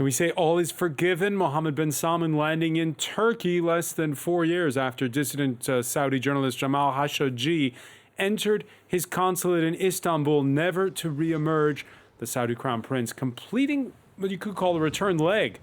Can we say all is forgiven? Mohammed bin Salman landing in Turkey less than 4 years after dissident Saudi journalist Jamal Khashoggi entered his consulate in Istanbul, never to re-emerge. The Saudi crown prince completing what you could call a return leg,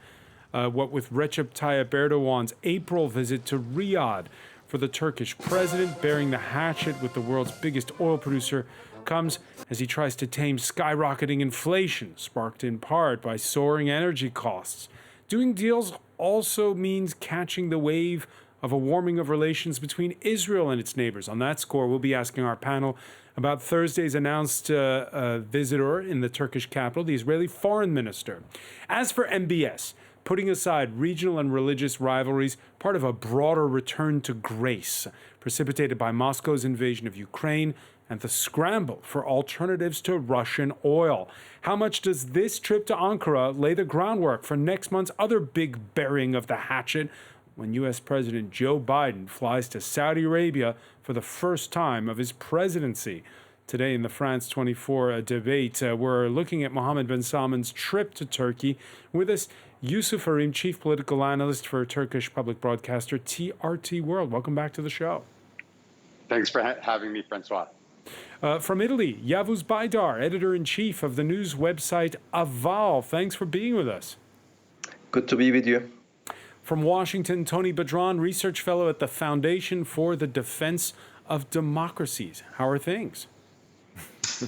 what with Recep Tayyip Erdogan's April visit to Riyadh. For the Turkish president, bearing the hatchet with the world's biggest oil producer comes as he tries to tame skyrocketing inflation, sparked in part by soaring energy costs. Doing deals also means catching the wave of a warming of relations between Israel and its neighbors. On that score, we'll be asking our panel about Thursday's announced visitor in the Turkish capital, the Israeli foreign minister. As for MBS, putting aside regional and religious rivalries, part of a broader return to grace, precipitated by Moscow's invasion of Ukraine and the scramble for alternatives to Russian oil. How much does this trip to Ankara lay the groundwork for next month's other big burying of the hatchet, when U.S. President Joe Biden flies to Saudi Arabia for the first time of his presidency? Today in the France 24 debate, we're looking at Mohammed bin Salman's trip to Turkey. With us, Yusuf Arim, chief political analyst for Turkish public broadcaster TRT World. Welcome back to the show. Thanks for having me, Francois. From Italy, Yavuz Baydar, editor-in-chief of the news website Aval. Thanks for being with us. Good to be with you. From Washington, Tony Badran, research fellow at the Foundation for the Defense of Democracies. How are things?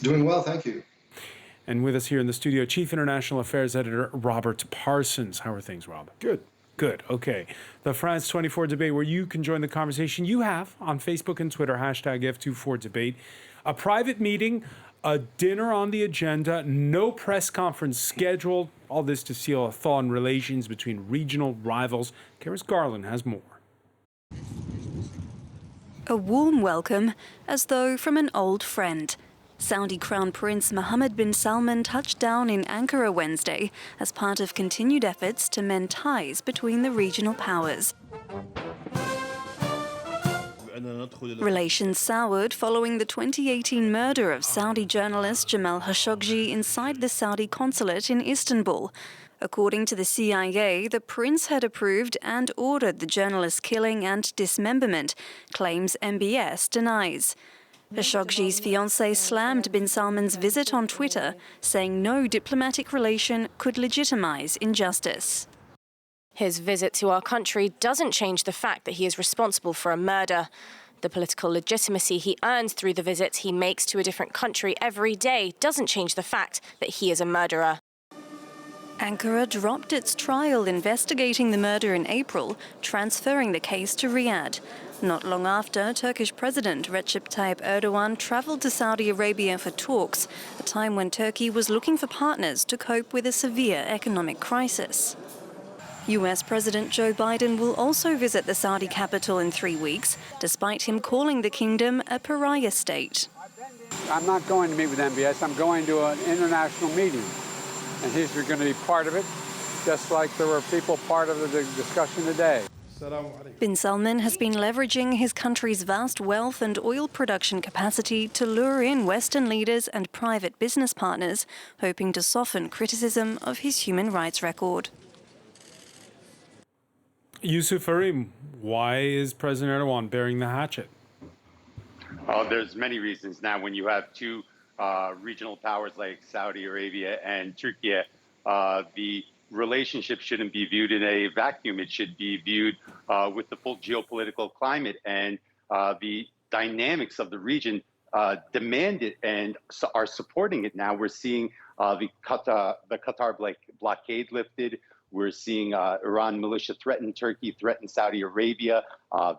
Doing well, thank you. And with us here in the studio, Chief International Affairs Editor Robert Parsons. How are things, Rob? Good. Good. Okay. The France 24 debate, where you can join the conversation you have on Facebook and Twitter, hashtag F24debate. A private meeting, a dinner on the agenda, no press conference scheduled. All this to seal a thaw in relations between regional rivals. Karis Garland has more. A warm welcome, as though from an old friend. Saudi Crown Prince Mohammed bin Salman touched down in Ankara Wednesday as part of continued efforts to mend ties between the regional powers. Relations soured following the 2018 murder of Saudi journalist Jamal Khashoggi inside the Saudi consulate in Istanbul. According to the CIA, the prince had approved and ordered the journalist's killing and dismemberment, claims MBS denies. Khashoggi's fiancée slammed bin Salman's visit on Twitter, saying no diplomatic relation could legitimize injustice. His visit to our country doesn't change the fact that he is responsible for a murder. The political legitimacy he earns through the visits he makes to a different country every day doesn't change the fact that he is a murderer. Ankara dropped its trial investigating the murder in April, transferring the case to Riyadh. Not long after, Turkish President Recep Tayyip Erdogan travelled to Saudi Arabia for talks, a time when Turkey was looking for partners to cope with a severe economic crisis. US President Joe Biden will also visit the Saudi capital in 3 weeks, despite him calling the kingdom a pariah state. I'm not going to meet with MBS. I'm going to an international meeting, and he's going to be part of it, just like there were people part of the discussion today. Bin Salman has been leveraging his country's vast wealth and oil production capacity to lure in Western leaders and private business partners, hoping to soften criticism of his human rights record. Yusuf Arim, why is President Erdogan bearing the hatchet? There's many reasons. Now, when you have two regional powers like Saudi Arabia and Turkey, the relationship shouldn't be viewed in a vacuum. It should be viewed with the full geopolitical climate, and the dynamics of the region demand it and are supporting it. Now we're seeing the Qatar blockade lifted. We're seeing Iran militia threaten Turkey, threaten Saudi Arabia,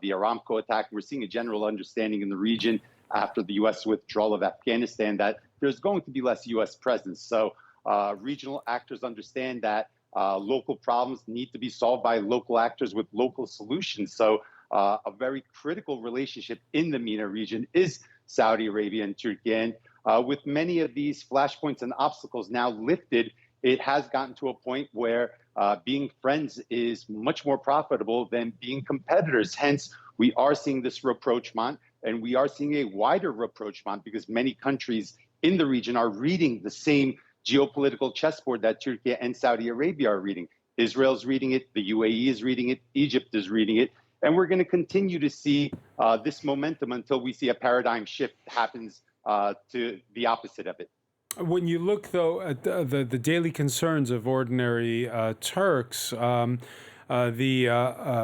the Aramco attack. We're seeing a general understanding in the region after the U.S. withdrawal of Afghanistan that there's going to be less U.S. presence. So regional actors understand that local problems need to be solved by local actors with local solutions. So a very critical relationship in the MENA region is Saudi Arabia and Turkey. And with many of these flashpoints and obstacles now lifted, it has gotten to a point where being friends is much more profitable than being competitors. Hence, we are seeing this rapprochement, and we are seeing a wider rapprochement because many countries in the region are reading the same geopolitical chessboard that Turkey and Saudi Arabia are reading. Israel's reading it, the UAE is reading it, Egypt is reading it, and we're going to continue to see this momentum until we see a paradigm shift happens to the opposite of it. When you look, though, at the daily concerns of ordinary Turks, the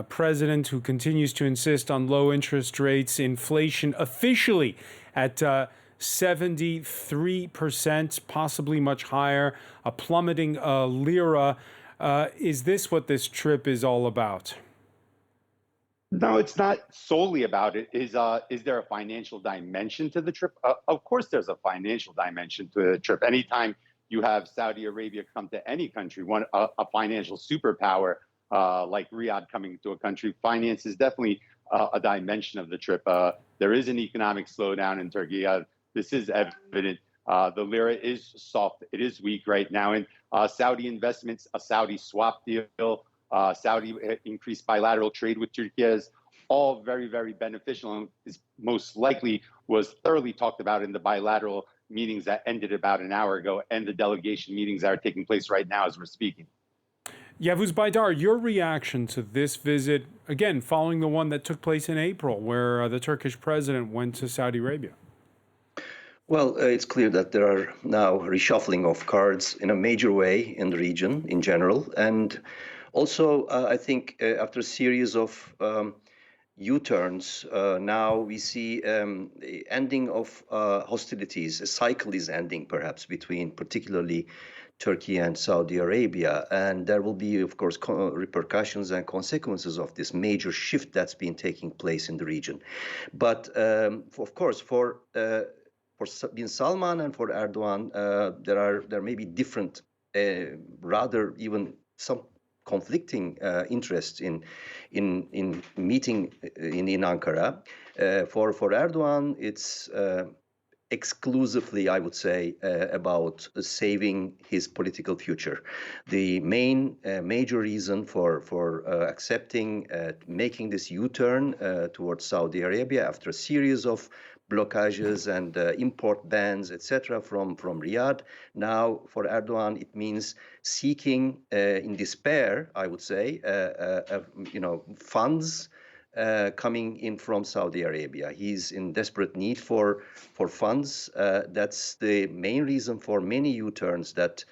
president who continues to insist on low interest rates, inflation officially at 73%, possibly much higher, a plummeting lira. Is this what this trip is all about? No, it's not solely about it. Is there a financial dimension to the trip? Of course, there's a financial dimension to the trip. Anytime you have Saudi Arabia come to any country, a financial superpower like Riyadh coming to a country, finance is definitely a dimension of the trip. There is an economic slowdown in Turkey. This is evident. The lira is soft. It is weak right now. And Saudi investments, a Saudi swap deal, Saudi increased bilateral trade with Turkey is all very, very beneficial, and is most likely was thoroughly talked about in the bilateral meetings that ended about an hour ago and the delegation meetings that are taking place right now as we're speaking. Yavuz Baydar, your reaction to this visit, again, following the one that took place in April, where the Turkish president went to Saudi Arabia? Well, it's clear that there are now reshuffling of cards in a major way in the region in general. And also, I think after a series of U-turns, now we see the ending of hostilities. A cycle is ending, perhaps, between particularly Turkey and Saudi Arabia. And there will be, of course, repercussions and consequences of this major shift that's been taking place in the region. But, of course, for bin Salman and for Erdogan, there may be different, rather even some conflicting interests in meeting in Ankara. For Erdogan, it's exclusively, I would say, about saving his political future. The major reason for accepting, making this U-turn towards Saudi Arabia after a series of blockages and import bans, etc., from Riyadh. Now, for Erdogan, it means seeking, in despair, I would say, funds coming in from Saudi Arabia. He's in desperate need for funds. That's the main reason for many U-turns that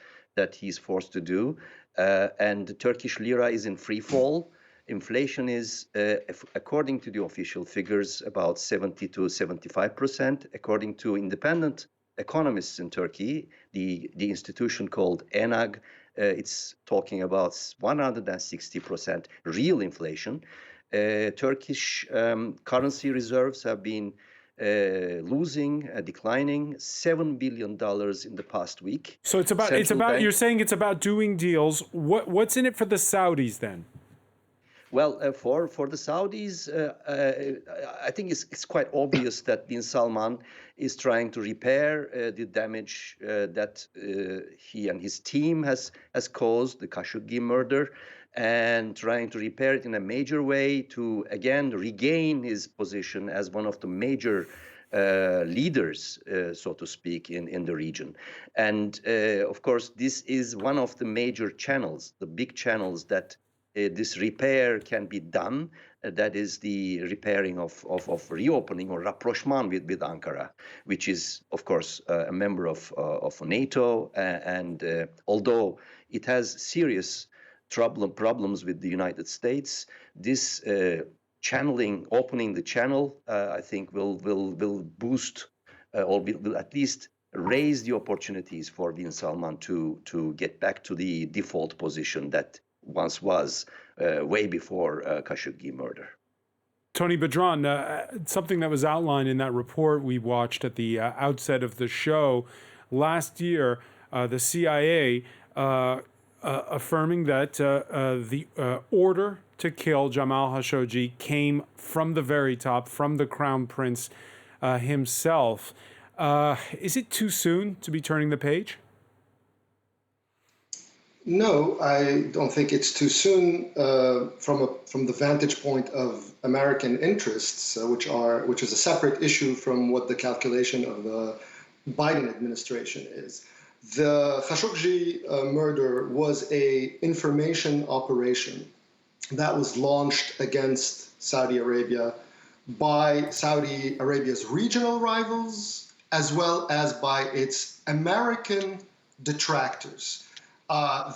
he's forced to do. And the Turkish lira is in free fall. Inflation is, according to the official figures, about 70 to 75%. According to independent economists in Turkey, the institution called ENAG, it's talking about 160% real inflation. Turkish currency reserves have been declining $7 billion in the past week. So you're saying it's about doing deals. What's in it for the Saudis then? Well, for the Saudis, I think it's quite obvious that bin Salman is trying to repair the damage that he and his team has caused, the Khashoggi murder, and trying to repair it in a major way to, again, regain his position as one of the major leaders, so to speak, in the region. And, of course, this is one of the major channels, the big channels that this repair can be done. That is the repairing of reopening or rapprochement with Ankara, which is, of course, a member of NATO. And although it has serious problems with the United States, this channeling, opening the channel, I think will boost or will at least raise the opportunities for bin Salman to get back to the default position that once was way before Khashoggi murder. Tony Badran, something that was outlined in that report we watched at the outset of the show last year, the CIA affirming that the order to kill Jamal Khashoggi came from the very top, from the Crown Prince himself. Is it too soon to be turning the page? No, I don't think it's too soon from the vantage point of American interests, which is a separate issue from what the calculation of the Biden administration is. The Khashoggi murder was an information operation that was launched against Saudi Arabia by Saudi Arabia's regional rivals, as well as by its American detractors.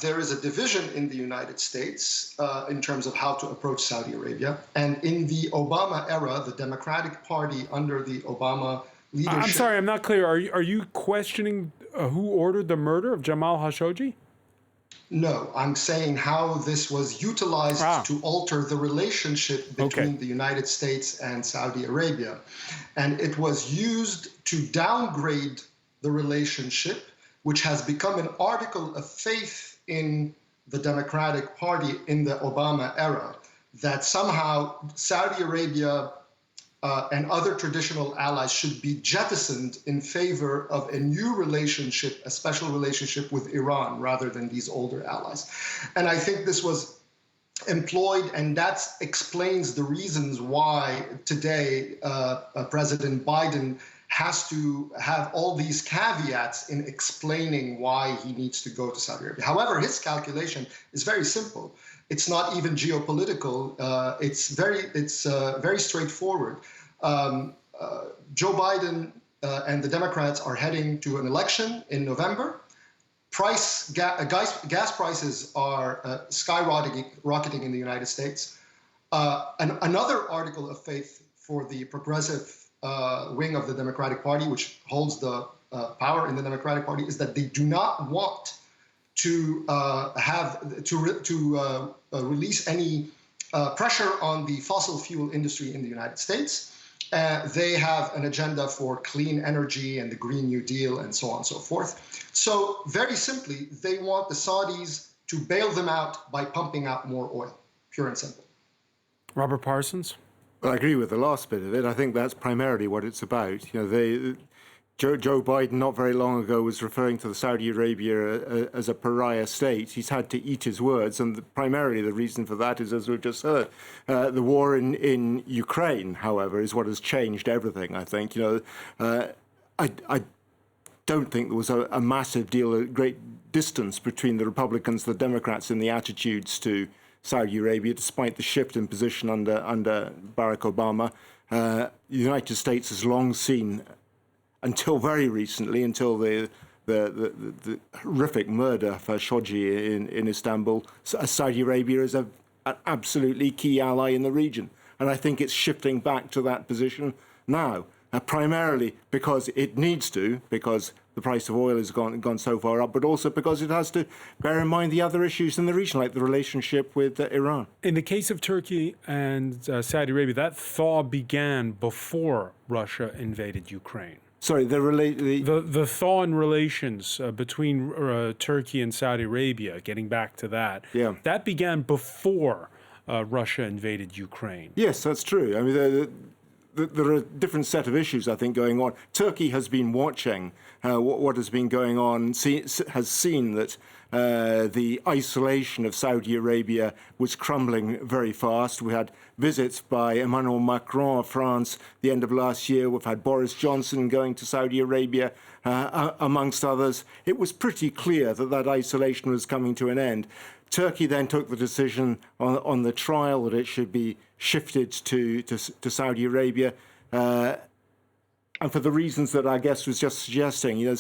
There is a division in the United States in terms of how to approach Saudi Arabia. And in the Obama era, the Democratic Party under the Obama leadership... I'm sorry, I'm not clear. Are you questioning who ordered the murder of Jamal Khashoggi? No, I'm saying how this was utilized to alter the relationship between the United States and Saudi Arabia. And it was used to downgrade the relationship, which has become an article of faith in the Democratic Party in the Obama era, that somehow Saudi Arabia and other traditional allies should be jettisoned in favor of a new relationship, a special relationship with Iran, rather than these older allies. And I think this was employed, and that explains the reasons why today President Biden has to have all these caveats in explaining why he needs to go to Saudi Arabia. However, his calculation is very simple. It's not even geopolitical. It's very straightforward. Joe Biden and the Democrats are heading to an election in November. Gas prices are skyrocketing in the United States. And another article of faith for the progressive wing of the Democratic Party, which holds the power in the Democratic Party, is that they do not want to release any pressure on the fossil fuel industry in the United States. They have an agenda for clean energy and the Green New Deal and so on and so forth. So very simply, they want the Saudis to bail them out by pumping out more oil, pure and simple. Robert Parsons? Well, I agree with the last bit of it. I think that's primarily what it's about. You know, Joe Biden not very long ago was referring to the Saudi Arabia as a pariah state. He's had to eat his words, and primarily the reason for that is, as we've just heard, the war in Ukraine, however, is what has changed everything, I think. You know, I don't think there was a massive deal, a great distance between the Republicans and the Democrats in the attitudes to Saudi Arabia, despite the shift in position under Barack Obama. The United States has long seen, until very recently, until the horrific murder of Khashoggi in Istanbul, Saudi Arabia is an absolutely key ally in the region. And I think it's shifting back to that position now, primarily because it needs to, because the price of oil has gone so far up, but also because it has to bear in mind the other issues in the region, like the relationship with Iran. In the case of Turkey and Saudi Arabia, that thaw began before Russia invaded Ukraine. Sorry, the thaw in relations between Turkey and Saudi Arabia, getting back to that, that began before Russia invaded Ukraine. Yes, that's true. I mean, there are a different set of issues, I think, going on. Turkey has been watching what has been going on, has seen that the isolation of Saudi Arabia was crumbling very fast. We had visits by Emmanuel Macron of France the end of last year. We've had Boris Johnson going to Saudi Arabia, amongst others. It was pretty clear that that isolation was coming to an end. Turkey then took the decision on the trial that it should be shifted to Saudi Arabia, and for the reasons that I guess was just suggesting. You know,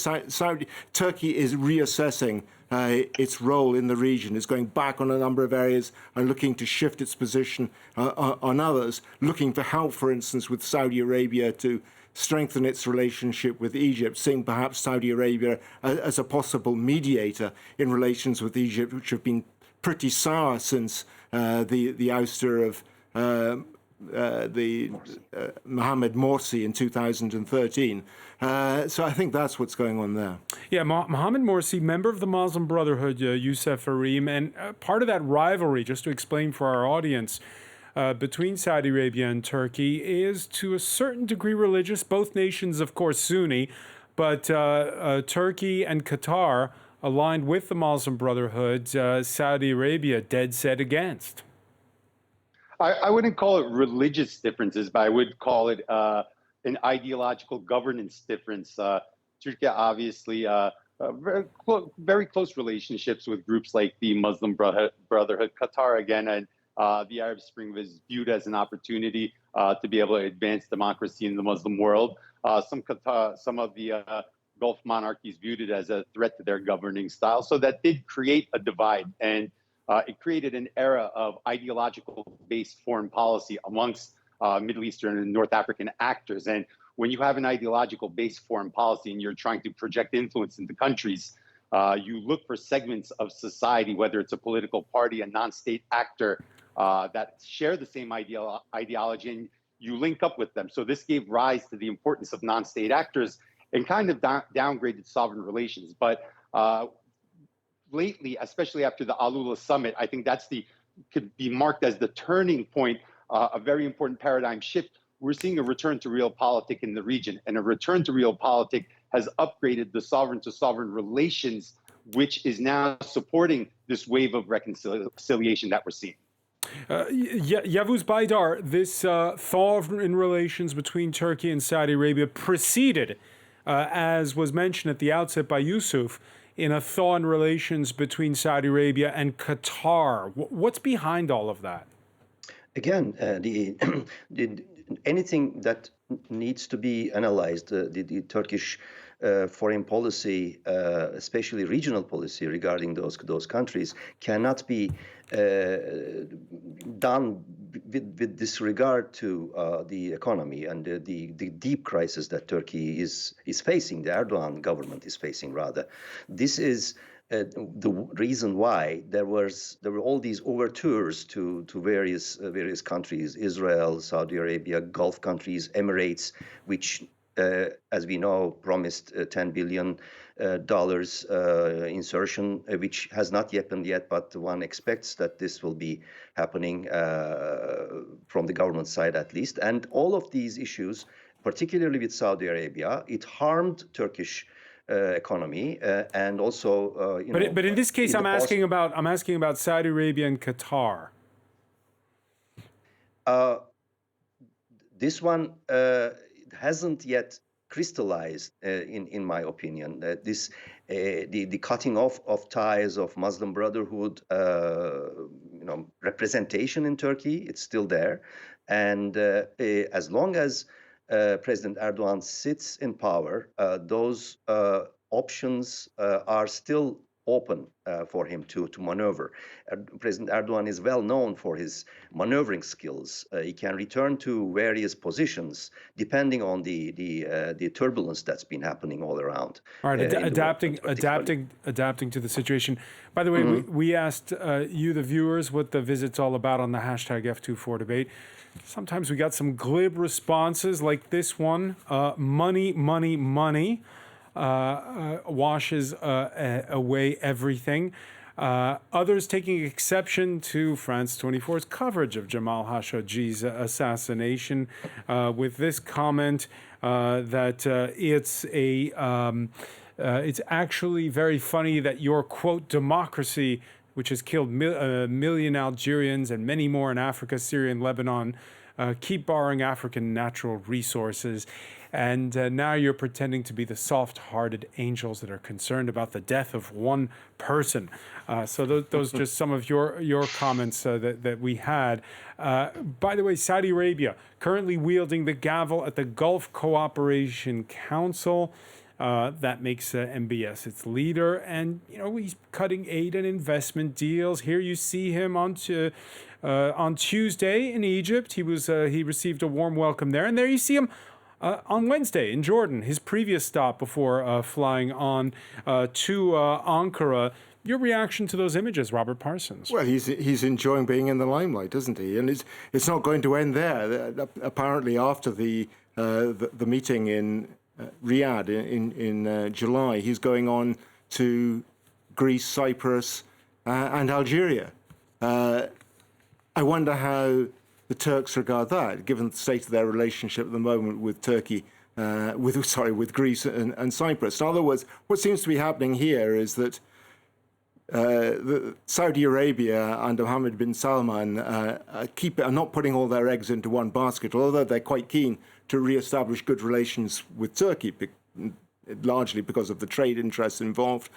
Turkey is reassessing its role in the region, is going back on a number of areas and looking to shift its position on others, looking for help, for instance, with Saudi Arabia to strengthen its relationship with Egypt, seeing perhaps Saudi Arabia as a possible mediator in relations with Egypt, which have been pretty sour since the ouster of Mohammed Morsi in 2013. So I think that's what's going on there. Yeah, Mohammed Morsi, member of the Muslim Brotherhood, Youssef Arim, and part of that rivalry, just to explain for our audience, between Saudi Arabia and Turkey is to a certain degree religious. Both nations, of course, Sunni, but Turkey and Qatar aligned with the Muslim Brotherhood, Saudi Arabia dead set against. I wouldn't call it religious differences, but I would call it an ideological governance difference. Turkey obviously very close relationships with groups like the Muslim Brotherhood. Qatar, again, and the Arab Spring was viewed as an opportunity to be able to advance democracy in the Muslim world. Some of the Gulf monarchies viewed it as a threat to their governing style. So that did create a divide, and it created an era of ideological-based foreign policy amongst Middle Eastern and North African actors. And when you have an ideological-based foreign policy and you're trying to project influence into countries, you look for segments of society, whether it's a political party, a non-state actor, that share the same ideology, and you link up with them. So this gave rise to the importance of non-state actors and kind of downgraded sovereign relations. But lately, especially after the Alula summit, I think could be marked as the turning point, a very important paradigm shift. We're seeing a return to realpolitik in the region, and a return to realpolitik has upgraded the sovereign-to-sovereign relations, which is now supporting this wave of reconciliation that we're seeing. Yavuz Baydar, this thaw in relations between Turkey and Saudi Arabia preceded, as was mentioned at the outset by Yusuf, in a thaw in relations between Saudi Arabia and Qatar. What's behind all of that? Again, anything that needs to be analyzed, the Turkish foreign policy, especially regional policy regarding those countries, cannot be done with disregard to the economy and the deep crisis that Turkey is facing, the Erdogan government is facing, rather. This is the reason why there were all these overtures to various countries, Israel, Saudi Arabia, Gulf countries, Emirates, which, as we know, promised $10 billion insertion, which has not happened yet, but one expects that this will be happening from the government side at least. And all of these issues, particularly with Saudi Arabia, it harmed Turkish economy and also but in this case I'm asking about Saudi Arabia and Qatar. This one hasn't yet crystallized in my opinion. The cutting off of ties of Muslim Brotherhood representation in Turkey, it's still there, and as long as President Erdogan sits in power, those options are still open for him to maneuver. President Erdogan is well known for his maneuvering skills. He can return to various positions depending on the turbulence that's been happening all around. All right, adapting to the situation. By the way, we asked you, the viewers, what the visit's all about on the hashtag F24 debate. Sometimes we got some glib responses like this one. Money, money, money washes away everything. Others taking exception to France 24's coverage of Jamal Khashoggi's assassination with this comment that it's actually very funny that your, quote, democracy, which has killed a million Algerians and many more in Africa, Syria, and Lebanon, keep borrowing African natural resources. And now you're pretending to be the soft-hearted angels that are concerned about the death of one person. So those are just some of your comments that we had. By the way, Saudi Arabia currently wielding the gavel at the Gulf Cooperation Council. That makes MBS its leader, and he's cutting aid and investment deals. Here you see him on Tuesday in Egypt. He received a warm welcome there, and there you see him on Wednesday in Jordan, his previous stop before flying on to Ankara. Your reaction to those images, Robert Parsons? Well, he's enjoying being in the limelight, isn't he? And it's not going to end there. Apparently, after the meeting in Riyadh in July, he's going on to Greece, Cyprus, and Algeria. I wonder how the Turks regard that, given the state of their relationship at the moment with Turkey, with Greece and Cyprus. In other words, what seems to be happening here is that Saudi Arabia under Mohammed bin Salman are not putting all their eggs into one basket, although they're quite keen to re-establish good relations with Turkey largely because of the trade interests involved.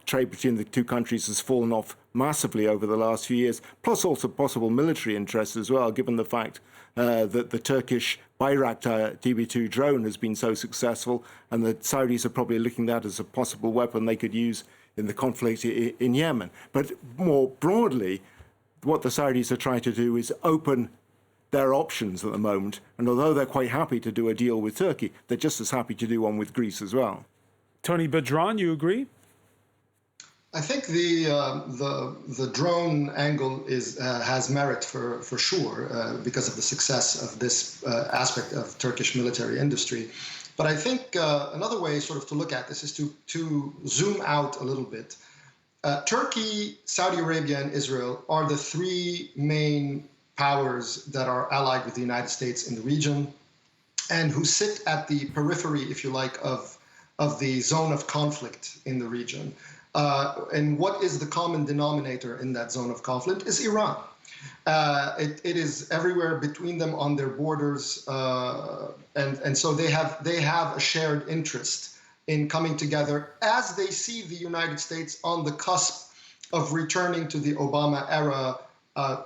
Trade between the two countries has fallen off massively over the last few years, plus also possible military interests as well, given the fact that the Turkish Bayraktar TB2 drone has been so successful, and the Saudis are probably looking at that as a possible weapon they could use in the conflict in Yemen. But more broadly, what the Saudis are trying to do is open their options at the moment, and although they're quite happy to do a deal with Turkey, they're just as happy to do one with Greece as well. Tony Badran, you agree? I think the drone angle has merit for sure because of the success of this aspect of Turkish military industry. But I think another way sort of to look at this is to zoom out a little bit. Turkey, Saudi Arabia, and Israel are the three main powers that are allied with the United States in the region and who sit at the periphery, if you like, of the zone of conflict in the region. And what is the common denominator in that zone of conflict is Iran. It is everywhere between them on their borders, and so they have a shared interest in coming together as they see the United States on the cusp of returning to the Obama era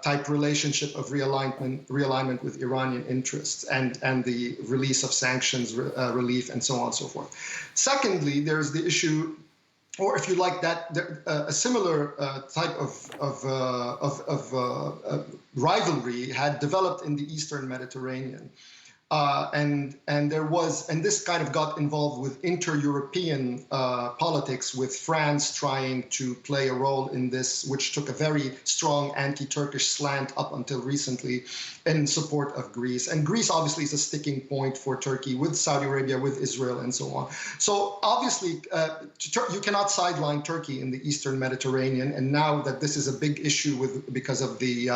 type relationship of realignment with Iranian interests and the release of sanctions relief and so on and so forth. Secondly, there's the issue, or if you like that, a similar type of rivalry had developed in the Eastern Mediterranean. And this kind of got involved with inter-European politics, with France trying to play a role in this, which took a very strong anti-Turkish slant up until recently in support of Greece. And Greece obviously is a sticking point for Turkey with Saudi Arabia, with Israel, and so on. So obviously, you cannot sideline Turkey in the Eastern Mediterranean. And now that this is a big issue because of the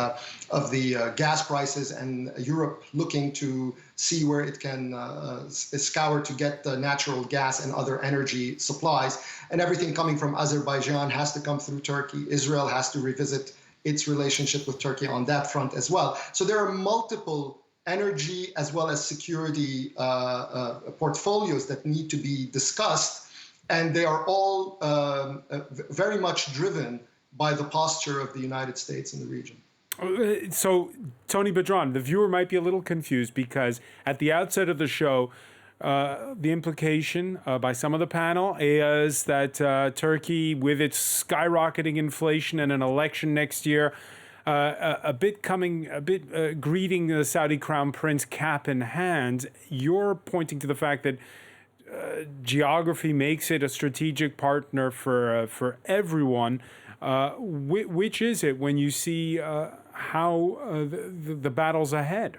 gas prices and Europe looking to see where it can scour to get the natural gas and other energy supplies, and everything coming from Azerbaijan has to come through Turkey. Israel has to revisit its relationship with Turkey on that front as well. So there are multiple energy as well as security portfolios that need to be discussed, and they are all very much driven by the posture of the United States in the region. So, Tony Badran, the viewer might be a little confused because at the outset of the show, the implication by some of the panel is that Turkey, with its skyrocketing inflation and an election next year, greeting the Saudi Crown Prince cap in hand, you're pointing to the fact that geography makes it a strategic partner for everyone. Which is it when you see how the battle's ahead?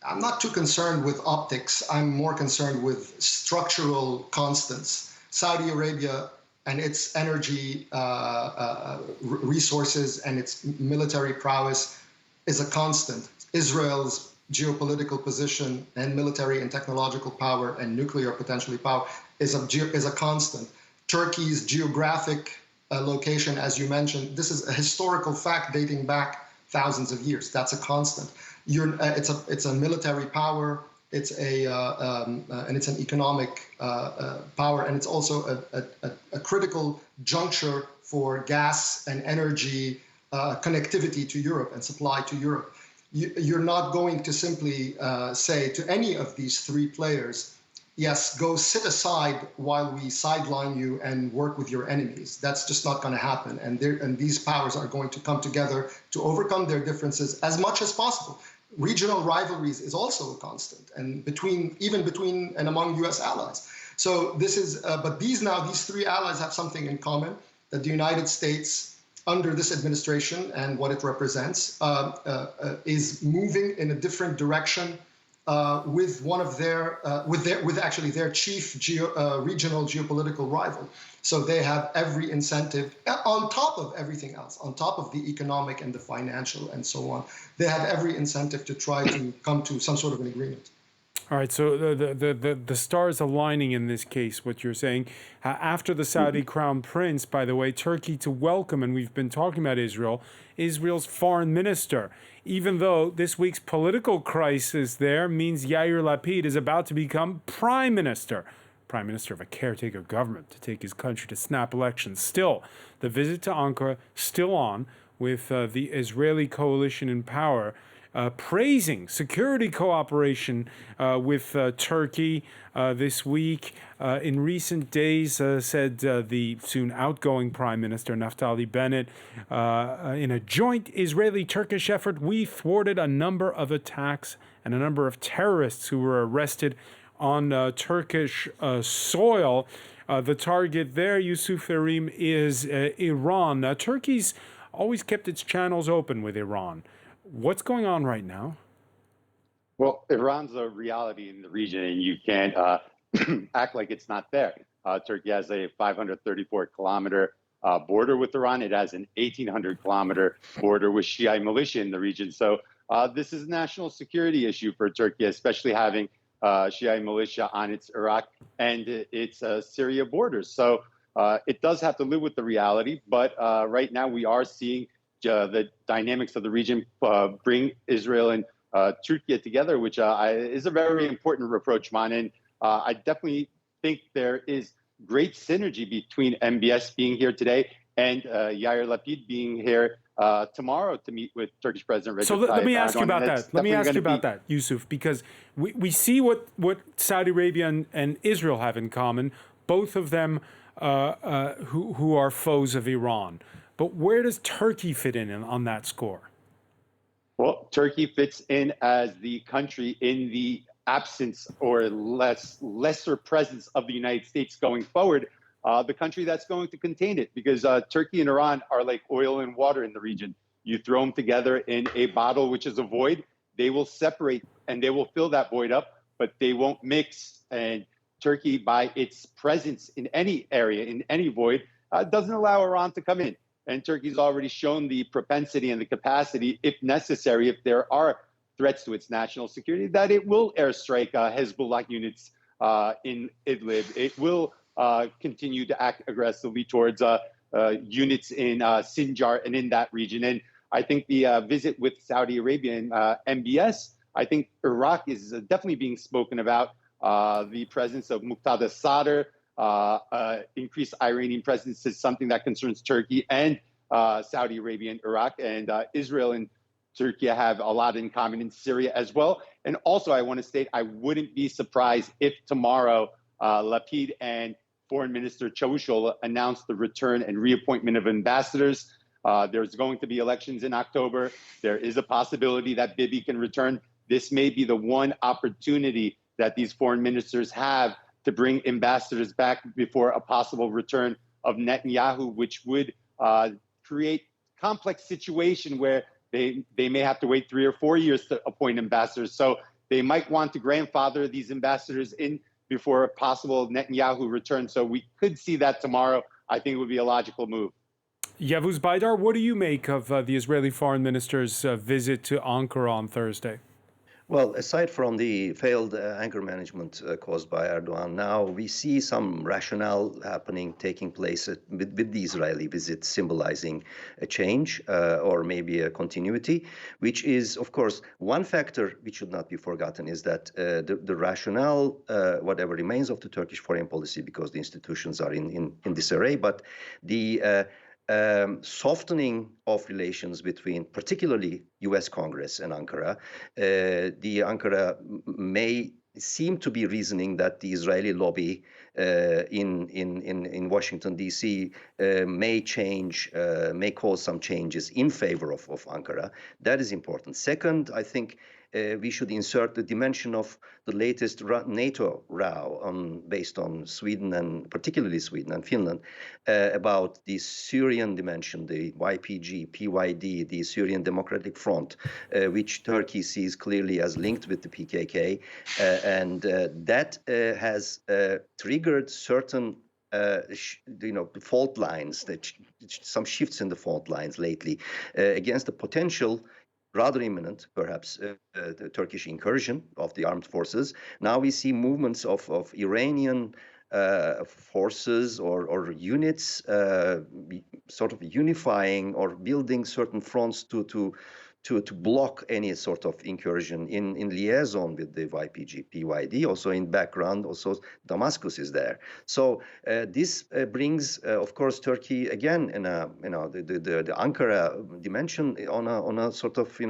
I'm not too concerned with optics. I'm more concerned with structural constants. Saudi Arabia and its energy resources and its military prowess is a constant. Israel's geopolitical position and military and technological power and nuclear potentially power is a constant. Turkey's geographic location, as you mentioned, this is a historical fact dating back thousands of years. That's a constant. It's a military power. It's and it's an economic power, and it's also a critical juncture for gas and energy connectivity to Europe and supply to Europe. You're not going to simply say to any of these three players, yes, go sit aside while we sideline you and work with your enemies. That's just not going to happen. And these powers are going to come together to overcome their differences as much as possible. Regional rivalries is also a constant, and even between and among U.S. allies. So this is, but these three allies have something in common, that the United States, under this administration and what it represents, is moving in a different direction with one of their chief regional geopolitical rival. So they have every incentive, on top of everything else, on top of the economic and the financial and so on, they have every incentive to try to come to some sort of an agreement. All right, so the stars aligning in this case, what you're saying. After the Saudi crown prince, by the way, Turkey to welcome, and we've been talking about Israel's foreign minister, even though this week's political crisis there means Yair Lapid is about to become prime minister of a caretaker government to take his country to snap elections. Still, the visit to Ankara still on with the Israeli coalition in power, praising security cooperation with Turkey this week. In recent days, said the soon outgoing Prime Minister Naftali Bennett, in a joint Israeli-Turkish effort, we thwarted a number of attacks and a number of terrorists who were arrested on Turkish soil. The target there, Yusuf Erim, is Iran. Turkey's always kept its channels open with Iran. What's going on right now? Well, Iran's a reality in the region, and you can't act like it's not there. Turkey has a 534-kilometer border with Iran. It has an 1,800-kilometer border with Shiite militia in the region. So this is a national security issue for Turkey, especially having Shiite militia on its Iraq and its Syria borders. So it does have to live with the reality. But right now we are seeing the dynamics of the region bring Israel and Turkey together, which is a very important approach, Man. And I definitely think there is great synergy between MBS being here today and Yair Lapid being here tomorrow to meet with Turkish President Recep Tayyip Erdogan. So let me ask you about that. Let me ask you about that, Yusuf, because we see what Saudi Arabia and Israel have in common, both of them who are foes of Iran. But where does Turkey fit in on that score? Well, Turkey fits in as the country in the absence or lesser presence of the United States going forward, the country that's going to contain it, because Turkey and Iran are like oil and water in the region. You throw them together in a bottle, which is a void, they will separate and they will fill that void up, but they won't mix. And Turkey, by its presence in any area, in any void, doesn't allow Iran to come in. And Turkey's already shown the propensity and the capacity, if necessary, if there are threats to its national security, that it will airstrike Hezbollah units in Idlib. It will continue to act aggressively towards units in Sinjar and in that region. And I think the visit with Saudi Arabia and MBS, I think Iraq is definitely being spoken about. The presence of Muqtada Sadr, increased Iranian presence is something that concerns Turkey and Saudi Arabia and Iraq, and Israel and Turkey have a lot in common in Syria as well. And also, I want to state, I wouldn't be surprised if tomorrow Lapid and Foreign Minister Çavuşoğlu announced the return and reappointment of ambassadors. There's going to be elections in October. There is a possibility that Bibi can return. This may be the one opportunity that these foreign ministers have to bring ambassadors back before a possible return of Netanyahu, which would create complex situation where they may have to wait 3 or 4 years to appoint ambassadors. So they might want to grandfather these ambassadors in before a possible Netanyahu return. So we could see that tomorrow. I think it would be a logical move. Yavuz Baydar, what do you make of the Israeli foreign minister's visit to Ankara on Thursday? Well, aside from the failed anger management caused by Erdogan, now we see some rationale taking place with the Israeli visit, symbolizing a change or maybe a continuity, which is, of course, one factor which should not be forgotten is that the rationale, whatever remains of the Turkish foreign policy, because the institutions are in disarray, but the softening of relations between particularly U.S. Congress and Ankara. The Ankara may seem to be reasoning that the Israeli lobby in Washington, D.C. May cause some changes in favor of Ankara. That is important. Second, I think we should insert the dimension of the latest NATO row based on Sweden and particularly Sweden and Finland about the Syrian dimension, the YPG, PYD, the Syrian Democratic Front, which Turkey sees clearly as linked with the PKK, and that has triggered certain fault lines, some shifts in the fault lines lately against the potential rather imminent, perhaps, the Turkish incursion of the armed forces. Now we see movements of Iranian forces or units sort of unifying or building certain fronts to block any sort of incursion in liaison with the YPG, PYD. Also in background, also Damascus is there. So this brings, of course, Turkey again in a the Ankara dimension on a sort of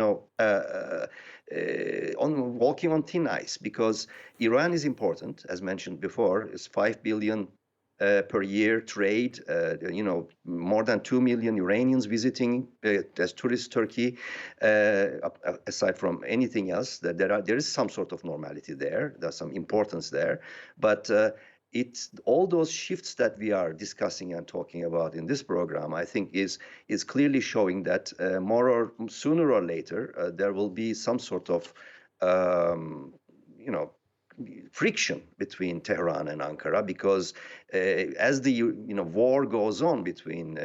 on walking on thin ice, because Iran is important, as mentioned before. It's 5 billion per year trade, more than 2 million Iranians visiting as tourists Turkey. Aside from anything else, that there is some sort of normality there. There's some importance there, but it's all those shifts that we are discussing and talking about in this program, I think, is clearly showing that sooner or later there will be some sort of friction between Tehran and Ankara, because as the war goes on between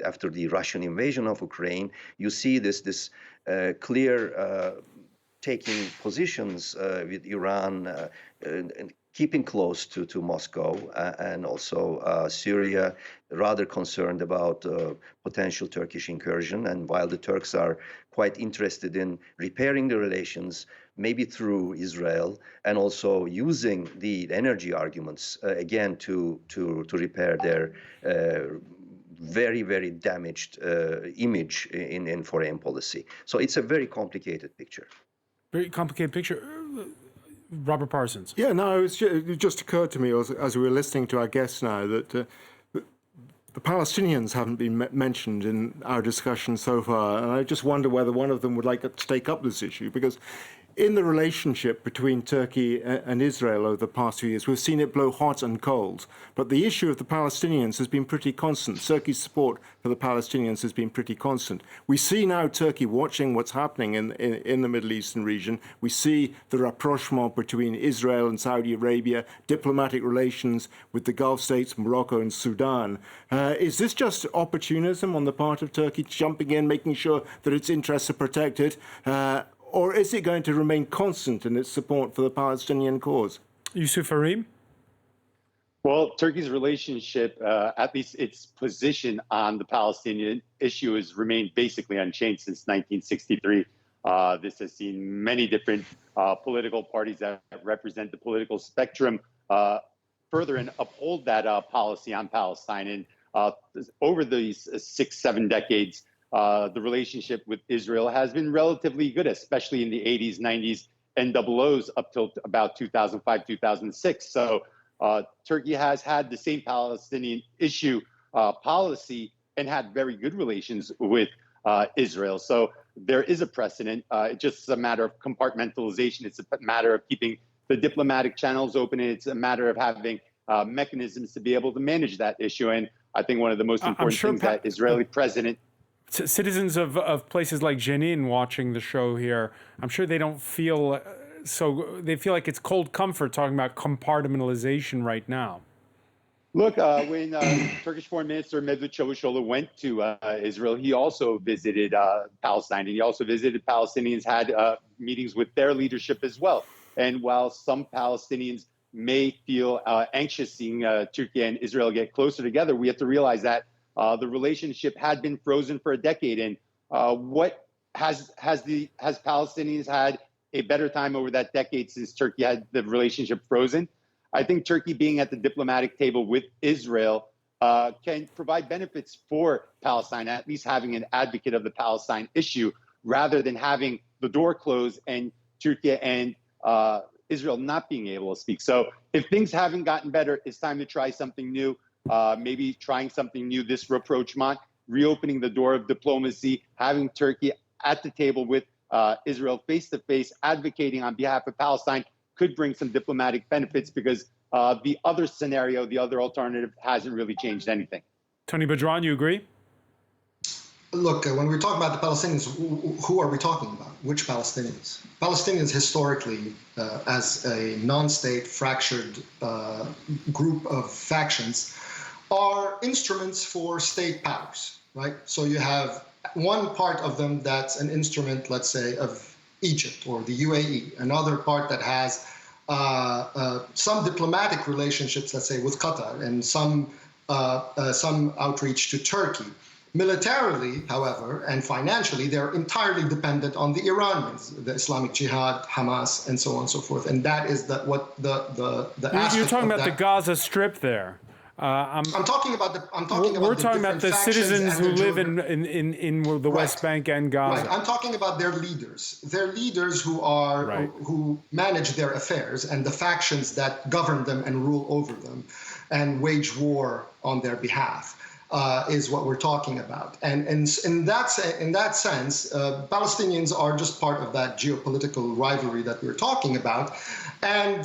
after the Russian invasion of Ukraine, you see this clear taking positions with Iran and keeping close to Moscow, and also Syria, rather concerned about potential Turkish incursion. And while the Turks are quite interested in repairing the relations, maybe through Israel, and also using the energy arguments again to repair their very, very damaged image in foreign policy. So it's a very complicated picture. Very complicated picture. Robert Parsons. Yeah, no, it just occurred to me as we were listening to our guests now that the Palestinians haven't been mentioned in our discussion so far, and I just wonder whether one of them would like to take up this issue, because in the relationship between Turkey and Israel over the past few years, we've seen it blow hot and cold. But the issue of the Palestinians has been pretty constant. Turkey's support for the Palestinians has been pretty constant. We see now Turkey watching what's happening in the Middle Eastern region. We see the rapprochement between Israel and Saudi Arabia, diplomatic relations with the Gulf states, Morocco and Sudan. Is this just opportunism on the part of Turkey, jumping in, making sure that its interests are protected? Or is it going to remain constant in its support for the Palestinian cause? Yusuf Arim? Well, Turkey's relationship, at least its position on the Palestinian issue, has remained basically unchanged since 1963. This has seen many different political parties that represent the political spectrum further and uphold that policy on Palestine. And over these 6-7 decades, the relationship with Israel has been relatively good, especially in the 80s, 90s, and double O's up till about 2005, 2006. So Turkey has had the same Palestinian issue policy and had very good relations with Israel. So there is a precedent. It's just a matter of compartmentalization. It's a matter of keeping the diplomatic channels open. And it's a matter of having mechanisms to be able to manage that issue. And I think one of the most important things that Israeli president... Citizens of places like Jenin watching the show here, I'm sure they don't feel they feel like it's cold comfort talking about compartmentalization right now. Look, when Turkish Foreign Minister Mevlut Çavuşoğlu went to Israel, he also visited Palestine, and he also visited Palestinians, had meetings with their leadership as well. And while some Palestinians may feel anxious seeing Turkey and Israel get closer together, we have to realize that the relationship had been frozen for a decade. And what has Palestinians had a better time over that decade since Turkey had the relationship frozen? I think Turkey being at the diplomatic table with Israel can provide benefits for Palestine, at least having an advocate of the Palestine issue, rather than having the door closed and Turkey and Israel not being able to speak. So if things haven't gotten better, it's time to try something new. Maybe trying something new, this rapprochement, reopening the door of diplomacy, having Turkey at the table with Israel face-to-face, advocating on behalf of Palestine could bring some diplomatic benefits, because the other scenario, the other alternative, hasn't really changed anything. Tony Badran, you agree? Look, when we talk about the Palestinians, who are we talking about? Which Palestinians? Palestinians historically, as a non-state fractured group of factions, are instruments for state powers, right? So you have one part of them that's an instrument, let's say, of Egypt or the UAE, another part that has some diplomatic relationships, let's say, with Qatar, and some outreach to Turkey. Militarily, however, and financially, they're entirely dependent on the Iranians, the Islamic Jihad, Hamas, and so on and so forth. And that is what the You're talking about that. the Gaza Strip there. I'm talking about We're talking about the citizens who live in the West Right. Bank and Gaza. Right. I'm talking about their leaders who are Right. who manage their affairs, and the factions that govern them and rule over them and wage war on their behalf. Is what we're talking about. And in that sense, Palestinians are just part of that geopolitical rivalry that we're talking about. And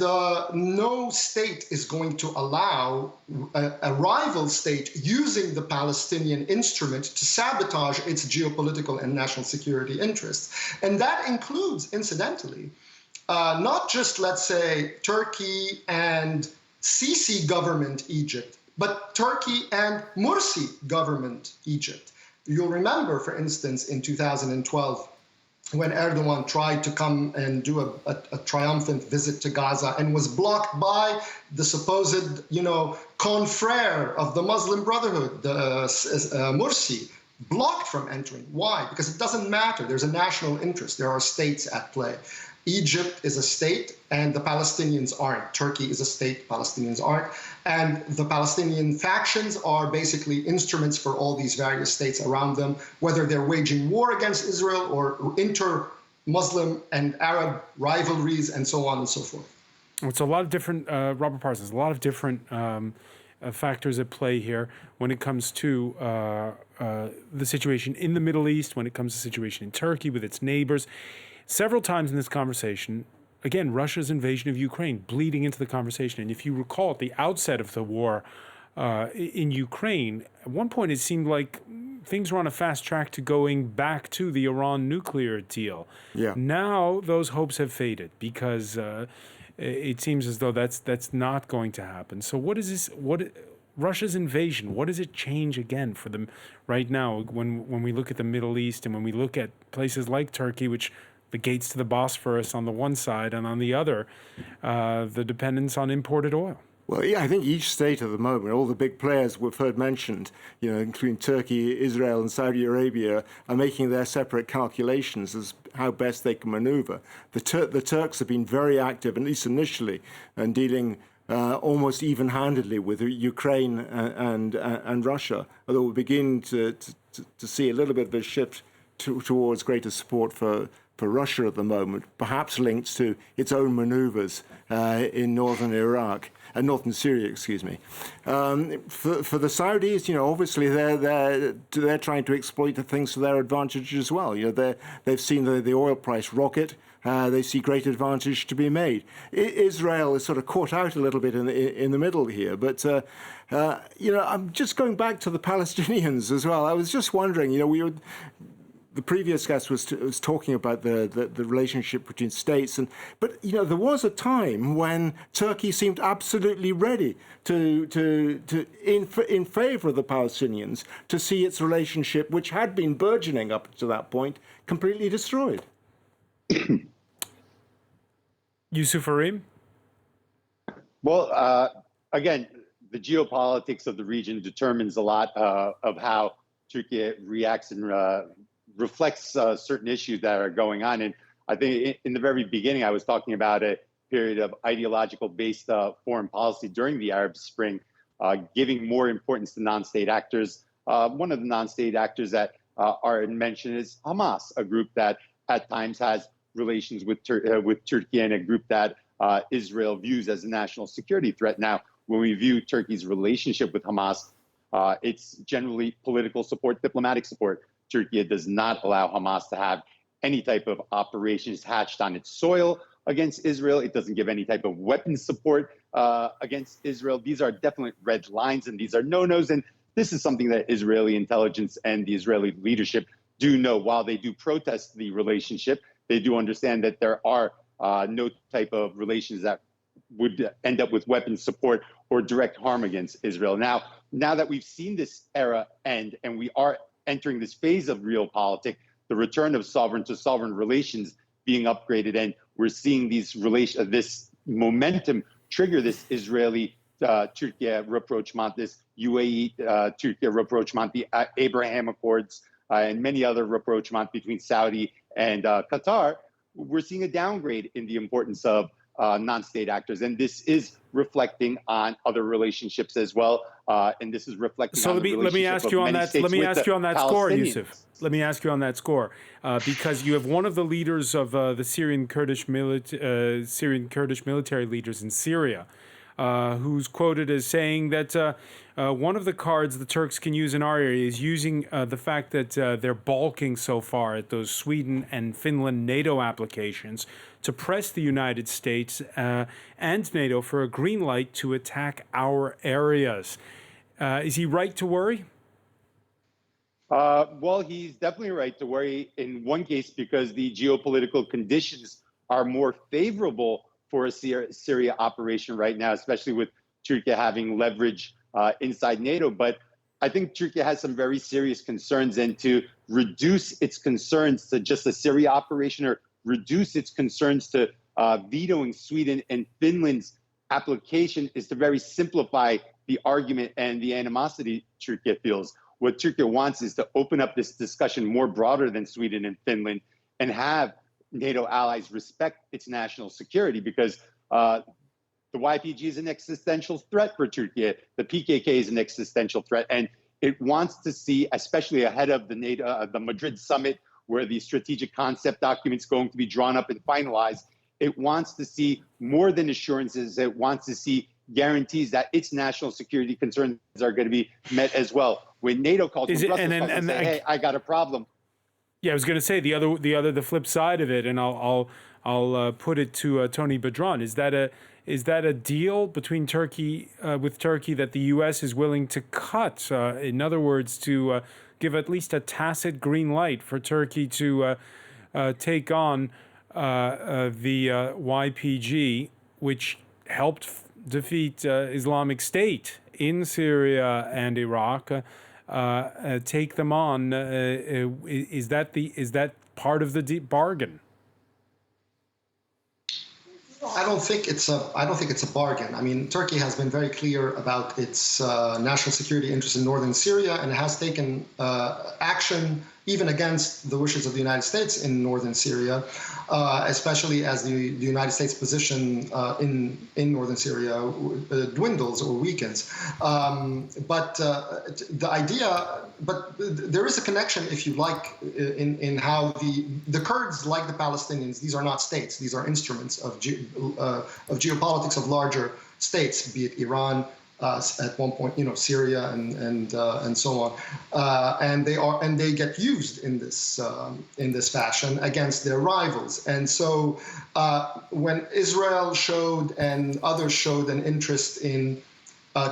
no state is going to allow a rival state using the Palestinian instrument to sabotage its geopolitical and national security interests. And that includes, incidentally, not just, let's say, Turkey and Sisi government Egypt, but Turkey and Morsi government Egypt. You'll remember, for instance, in 2012, when Erdogan tried to come and do a triumphant visit to Gaza and was blocked by the supposed, confrere of the Muslim Brotherhood, Morsi, blocked from entering. Why? Because it doesn't matter. There's a national interest. There are states at play. Egypt is a state, and the Palestinians aren't. Turkey is a state, Palestinians aren't. And the Palestinian factions are basically instruments for all these various states around them, whether they're waging war against Israel or inter-Muslim and Arab rivalries and so on and so forth. It's a lot of different, Robert Parsons, a lot of different factors at play here when it comes to the situation in the Middle East, when it comes to the situation in Turkey with its neighbors. Several times in this conversation, again, Russia's invasion of Ukraine bleeding into the conversation. And if you recall, at the outset of the war in Ukraine, at one point it seemed like things were on a fast track to going back to the Iran nuclear deal. Yeah. Now those hopes have faded because it seems as though that's not going to happen. So what is this? Russia's invasion, what does it change again for them right now when we look at the Middle East and when we look at places like Turkey, which the gates to the Bosphorus on the one side, and on the other, the dependence on imported oil? Well, yeah, I think each state at the moment, all the big players we've heard mentioned, including Turkey, Israel, and Saudi Arabia, are making their separate calculations as how best they can maneuver. The Turks have been very active, at least initially, in dealing almost even-handedly with Ukraine and Russia, although we begin to see a little bit of a shift towards greater support for Russia at the moment, perhaps linked to its own maneuvers in northern Iraq and northern Syria, excuse me. For the Saudis, obviously they're trying to exploit the things to their advantage as well. They've seen the oil price rocket. They see great advantage to be made. Israel is sort of caught out a little bit in the middle here, but I'm just going back to the Palestinians as well. I was just wondering, the previous guest was talking about the relationship between states, but there was a time when Turkey seemed absolutely ready to in favor of the Palestinians to see its relationship, which had been burgeoning up to that point, completely destroyed. Yusuf Arim? Well, again, the geopolitics of the region determines a lot of how Turkey reacts and reflects certain issues that are going on. And I think in the very beginning, I was talking about a period of ideological-based foreign policy during the Arab Spring, giving more importance to non-state actors. One of the non-state actors that are mentioned is Hamas, a group that at times has relations with Turkey, and a group that Israel views as a national security threat. Now, when we view Turkey's relationship with Hamas, it's generally political support, diplomatic support. Turkey does not allow Hamas to have any type of operations hatched on its soil against Israel. It doesn't give any type of weapons support against Israel. These are definitely red lines, and these are no-nos. And this is something that Israeli intelligence and the Israeli leadership do know. While they do protest the relationship, they do understand that there are no type of relations that would end up with weapons support or direct harm against Israel. Now that we've seen this era end, and we are entering this phase of realpolitik, the return of sovereign to sovereign relations being upgraded, and we're seeing these this momentum trigger this Israeli Turkey rapprochement, this UAE Turkey rapprochement, the Abraham Accords, and many other rapprochements between Saudi and Qatar. We're seeing a downgrade in the importance of non-state actors, and this is reflecting on other relationships as well. And this is reflecting. So on let me ask you on that. Let me ask you on that score, Yusuf. Let me ask you on that score, because you have one of the leaders of the Syrian Kurdish military leaders in Syria, who's quoted as saying that one of the cards the Turks can use in our area is using the fact that they're balking so far at those Sweden and Finland NATO applications to press the United States and NATO for a green light to attack our areas. Is he right to worry? Well, he's definitely right to worry in one case because the geopolitical conditions are more favorable for a Syria operation right now, especially with Turkey having leverage inside NATO. But I think Turkey has some very serious concerns, and to reduce its concerns to just a Syria operation or reduce its concerns to vetoing Sweden and Finland's application is to very simplify the argument and the animosity Turkey feels. What Turkey wants is to open up this discussion more broader than Sweden and Finland and have NATO allies respect its national security, because the YPG is an existential threat for Turkey. The PKK is an existential threat, and it wants to see, especially ahead of the the Madrid summit, where the strategic concept document is going to be drawn up and finalized. It wants to see more than assurances. It wants to see guarantees that its national security concerns are going to be met as well. When NATO calls, and say, "Hey, I got a problem." Yeah, I was going to say the flip side of it, and I'll put it to Tony Badran. Is that a deal between Turkey with Turkey that the U.S. is willing to cut? In other words, to give at least a tacit green light for Turkey to take on the YPG, which helped defeat Islamic State in Syria and Iraq. Take them on. Is that part of the bargain? I don't think it's a bargain. I mean, Turkey has been very clear about its national security interests in northern Syria and has taken action even against the wishes of the United States in northern Syria, especially as the United States position in northern Syria dwindles or weakens. But there is a connection, if you like, in how the Kurds, like the Palestinians, these are not states; these are instruments of geopolitics of larger states, be it Iran. At one point, Syria and so on, and they get used in this fashion against their rivals. And so, when Israel showed and others showed an interest in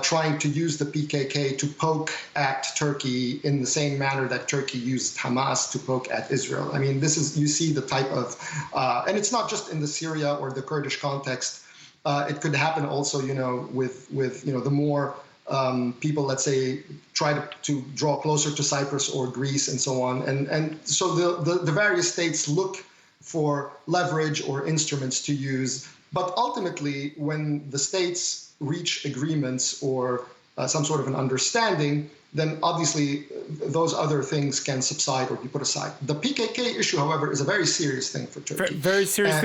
trying to use the PKK to poke at Turkey in the same manner that Turkey used Hamas to poke at Israel, I mean, you see the type of, and it's not just in the Syria or the Kurdish context. It could happen also, with the more people, let's say, try to draw closer to Cyprus or Greece and so on. And so the various states look for leverage or instruments to use. But ultimately, when the states reach agreements or some sort of an understanding, then obviously those other things can subside or be put aside. The PKK issue, however, is a very serious thing for Turkey. Very serious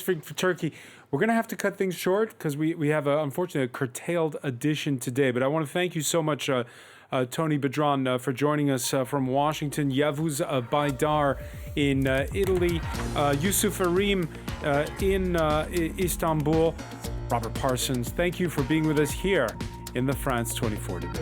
thing for Turkey. We're going to have to cut things short because we have, unfortunately, a curtailed edition today. But I want to thank you so much, Tony Badran, for joining us from Washington, Yavuz Baydar in Italy, Yusuf Arim in Istanbul, Robert Parsons. Thank you for being with us here in the France 24 debate.